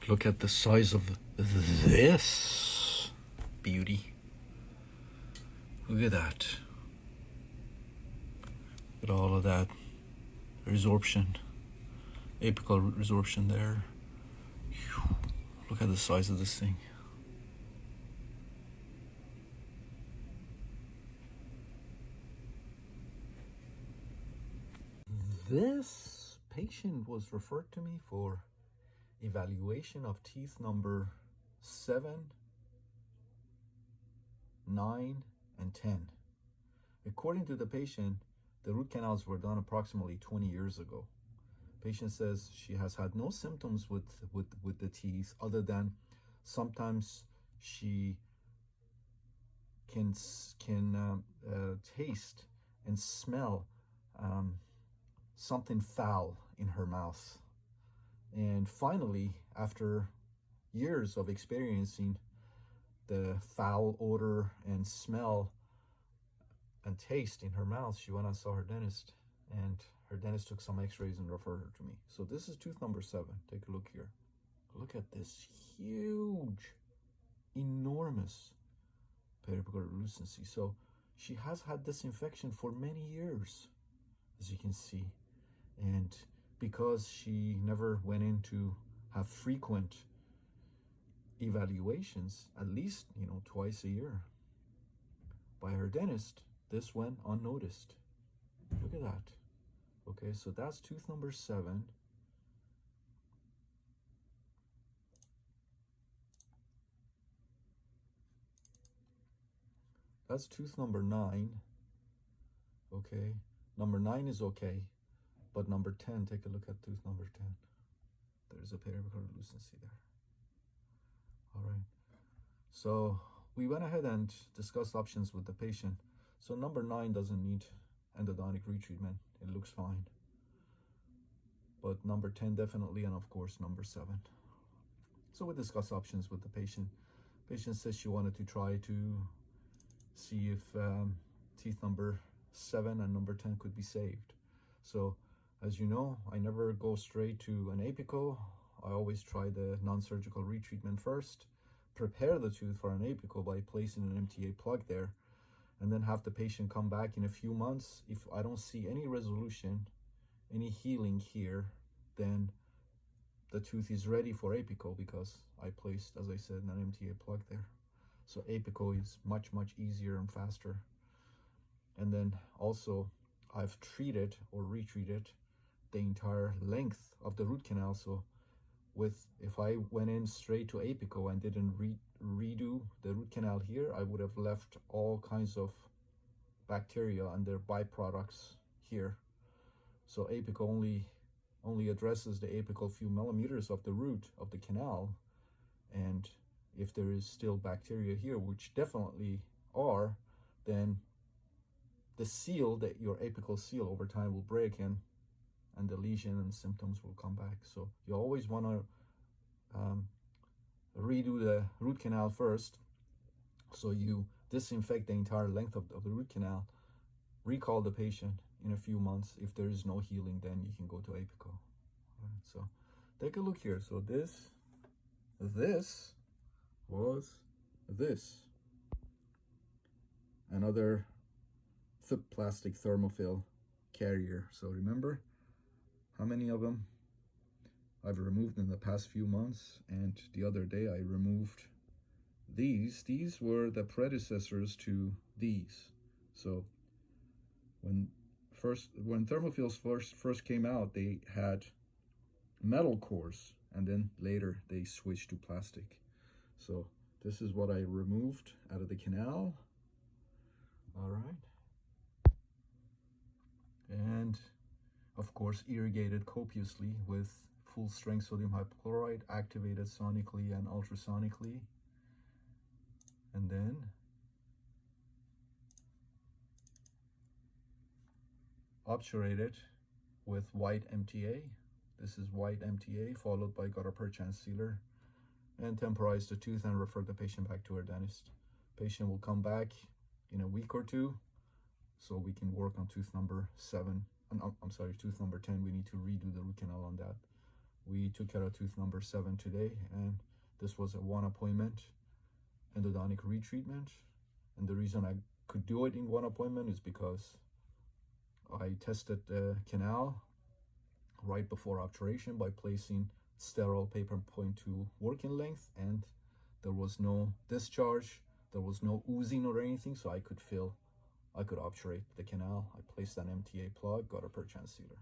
Look at the size of this beauty. Look at that. Look at all of that resorption, apical resorption there. Look at the size of this thing. This patient was referred to me for evaluation of teeth number 7, 9, and 10. According to the patient, the root canals were done approximately 20 years ago. Patient says she has had no symptoms with the teeth other than sometimes she can taste and smell something foul in her mouth. And finally, after years of experiencing the foul odor and smell and taste in her mouth, she went and saw her dentist, and her dentist took some x-rays and referred her to me. So this is tooth number 7. Take a look here. Look at this huge, enormous periapical lucency. So she has had this infection for many years, as you can see. And because she never went in to have frequent evaluations, at least, twice a year by her dentist, this went unnoticed. Look at that. Okay, so that's tooth number 7. That's tooth number 9. Okay, number 9 is okay, but number 10, take a look at tooth number 10. There's a periapical lucency there. All right, so we went ahead and discussed options with the patient. So number 9 doesn't need endodontic retreatment. It looks fine. But number 10 definitely, and of course number 7. So we discussed options with the patient. Patient says she wanted to try to see if teeth number 7 and number 10 could be saved. So as you know, I never go straight to an apical. I always try the non-surgical retreatment first, prepare the tooth for an apical by placing an MTA plug there, and then have the patient come back in a few months. If I don't see any resolution, any healing here, then the tooth is ready for apical because I placed, as I said, an MTA plug there. So apical is much, much easier and faster. And then also I've treated or retreated the entire length of the root canal. So if I went in straight to apical and didn't redo the root canal here, I would have left all kinds of bacteria and their byproducts here. So apical only addresses the apical few millimeters of the root of the canal, and if there is still bacteria here, which definitely are, then the seal, that your apical seal over time will break, and the lesion and symptoms will come back. So you always want to redo the root canal first, so you disinfect the entire length of the root canal, recall the patient in a few months. If there is no healing, then you can go to apical. Right, so take a look here. So this was this, another thick plastic thermofill carrier. So remember how many of them I've removed in the past few months, and the other day I removed these. These were the predecessors to these. So when thermofills first came out, they had metal cores, and then later they switched to plastic. So this is what I removed out of the canal. All right, and of course irrigated copiously with full strength sodium hypochlorite, activated sonically and ultrasonically, and then obturated with white MTA. This is white MTA followed by gutta perchance sealer, and temporize the tooth and refer the patient back to her dentist. Patient will come back in a week or two, so we can work on tooth number 7. I'm sorry, tooth number 10. We need to redo the root canal on that. We took care of tooth number 7 today, and this was a 1 appointment endodontic retreatment. And the reason I could do it in 1 appointment is because I tested the canal right before obturation by placing sterile paper point to working length, and there was no discharge, there was no oozing or anything, so I could obturate the canal. I placed an MTA plug, got a per chance sealer.